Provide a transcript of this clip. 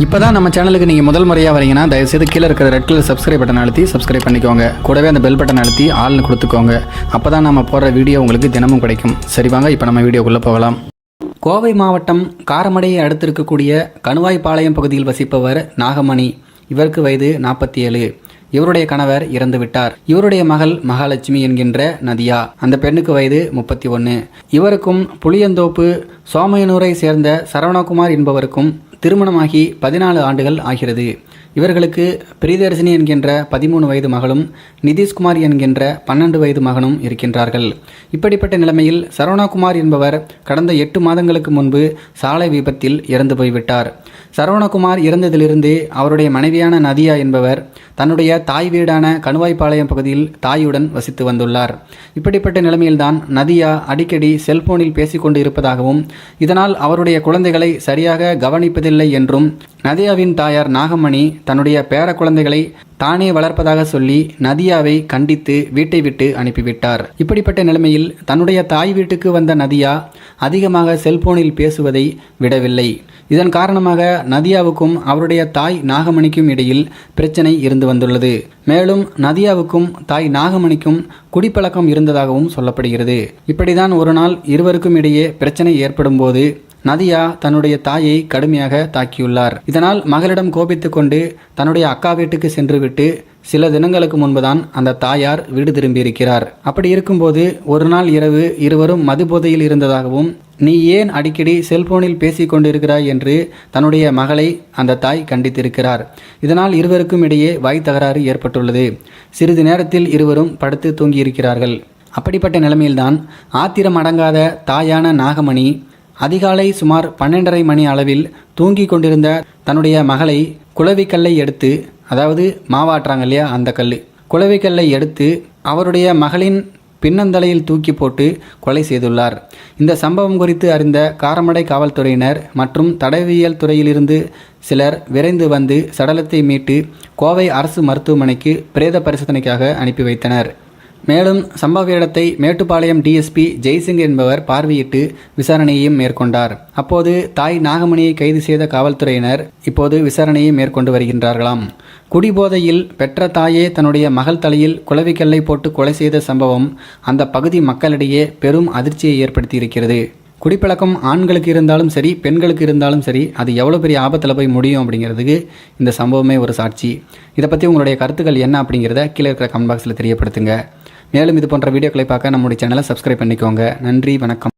இப்போ தான் நம்ம சேனலுக்கு நீங்கள் முதல் முறையாக வரீங்கன்னா தயவுசெய்து கீழே இருக்கிற ரெட் கலர் சப்ஸ்கிரைப் பட்டன் அழுத்தி சப்ஸ்கிரைப் பண்ணிக்கோங்க. கூடவே அந்த பெல் பட்டன் அழுத்தி ஆள்னு கொடுத்துக்கோங்க. அப்போ தான் நம்ம போடுற வீடியோ உங்களுக்கு தினமும் கிடைக்கும். சரி வாங்க இப்போ நம்ம வீடியோக்குள்ளே போகலாம். கோவை மாவட்டம் காரமடையை அடுத்திருக்கக்கூடிய கணுவாய்பாளையம் பகுதியில் வசிப்பவர் நாகமணி. இவருக்கு வயது 47. இவருடைய கணவர் இறந்து விட்டார். இவருடைய மகள் மகாலட்சுமி என்கின்ற நதியா. அந்த பெண்ணுக்கு வயது 31. இவருக்கும் புளியந்தோப்பு சோமையனூரை சேர்ந்த சரவணகுமார் என்பவருக்கும் திருமணமாகி 14 ஆண்டுகள் ஆகிறது. இவர்களுக்கு பிரியதர்சினி என்கின்ற 13 வயது மகளும் நிதிஷ்குமார் என்கின்ற 12 வயது மகனும் இருக்கின்றார்கள். இப்படிப்பட்ட நிலைமையில் சரவணகுமார் என்பவர் கடந்த 8 மாதங்களுக்கு முன்பு சாலை விபத்தில் இறந்து போய்விட்டார். சரவணகுமார் இறந்ததிலிருந்து அவருடைய மனைவியான நதியா என்பவர் தன்னுடைய தாய் வீடான கணுவாய்பாளையம் பகுதியில் தாயுடன் வசித்து வந்துள்ளார். இப்படிப்பட்ட நிலைமையில்தான் நதியா அடிக்கடி செல்போனில் பேசிக்கொண்டு இருப்பதாகவும் இதனால் அவருடைய குழந்தைகளை சரியாக கவனிப்பதில்லை என்றும் நதியாவின் தாயார் நாகமணி தன்னுடைய பேர குழந்தைகளை தானே வளர்ப்பதாக சொல்லி நதியாவை கண்டித்து வீட்டை விட்டு அனுப்பிவிட்டார். இப்படிப்பட்ட நிலைமையில் தன்னுடைய தாய் வீட்டுக்கு வந்த நதியா அதிகமாக செல்போனில் பேசுவதை விடவில்லை. இதன் காரணமாக நதியாவுக்கும் அவருடைய தாய் நாகமணிக்கும் இடையில் பிரச்சனை இருந்து வந்துள்ளது. மேலும் நதியாவுக்கும் தாய் நாகமணிக்கும் குடிப்பழக்கம் இருந்ததாகவும் சொல்லப்படுகிறது. இப்படிதான் ஒரு நாள் இருவருக்கும் இடையே பிரச்சனை ஏற்படும் போது நதியா தன்னுடைய தாயை கடுமையாக தாக்கியுள்ளார். இதனால் மகளிடம் கோபித்துக் கொண்டு தன்னுடைய அக்கா வீட்டுக்கு சென்றுவிட்டு சில தினங்களுக்கு முன்புதான் அந்த தாயார் வீடு திரும்பியிருக்கிறார். அப்படி இருக்கும்போது ஒரு நாள் இரவு இருவரும் மதுபோதையில் இருந்ததாகவும் நீ ஏன் அடிக்கடி செல்போனில் பேசி கொண்டிருக்கிறாய் என்று தன்னுடைய மகளை அந்த தாய் கண்டித்திருக்கிறார். இதனால் இருவருக்கும் இடையே வாய் தகராறு ஏற்பட்டுள்ளது. சிறிது நேரத்தில் இருவரும் படுத்து தூங்கியிருக்கிறார்கள். அப்படிப்பட்ட நிலைமையில்தான் ஆத்திரம் அடங்காத தாயான நாகமணி அதிகாலை சுமார் 12:30 மணி அளவில் தூங்கி கொண்டிருந்த தன்னுடைய மகளை குளவிக்கல்லை எடுத்து, அதாவது மாவாட்டுறாங்க இல்லையா அந்த கல், குளவிக்கல்லை எடுத்து அவருடைய மகளின் பின்னந்தலையில் தூக்கி போட்டு கொலை செய்துள்ளார். இந்த சம்பவம் குறித்து அறிந்த காரமடை காவல்துறையினர் மற்றும் தடயவியல் துறையிலிருந்து சிலர் விரைந்து வந்து சடலத்தை மீட்டு கோவை அரசு மருத்துவமனைக்கு பிரேத பரிசோதனைக்காக அனுப்பி வைத்தனர். மேலும் சம்பவ இடத்தை மேட்டுப்பாளையம் டிஎஸ்பி ஜெய்சிங் என்பவர் பார்வையிட்டு விசாரணையையும் மேற்கொண்டார். அப்போது தாய் நாகமணியை கைது செய்த காவல்துறையினர் இப்போது விசாரணையை மேற்கொண்டு வருகின்றார்களாம். குடிபோதையில் பெற்ற தாயே தன்னுடைய மகள் தலையில் குளவிக்கல்லை போட்டு கொலை செய்த சம்பவம் அந்த பகுதி மக்களிடையே பெரும் அதிர்ச்சியை ஏற்படுத்தியிருக்கிறது. குடிப்பழக்கம் ஆண்களுக்கு இருந்தாலும் சரி, பெண்களுக்கு இருந்தாலும் சரி, அது எவ்வளோ பெரிய ஆபத்தில் போய் முடியும் அப்படிங்கிறதுக்கு இந்த சம்பவமே ஒரு சாட்சி. இதை பற்றி உங்களுடைய கருத்துக்கள் என்ன அப்படிங்கிறத கீழே இருக்கிற கமெண்ட் பாக்ஸில் தெரியப்படுத்துங்க. மேலும் இது போன்ற வீடியோக்களை பார்க்க நம்முடைய சேனலை சப்ஸ்கிரைப் பண்ணிக்கோங்க. நன்றி, வணக்கம்.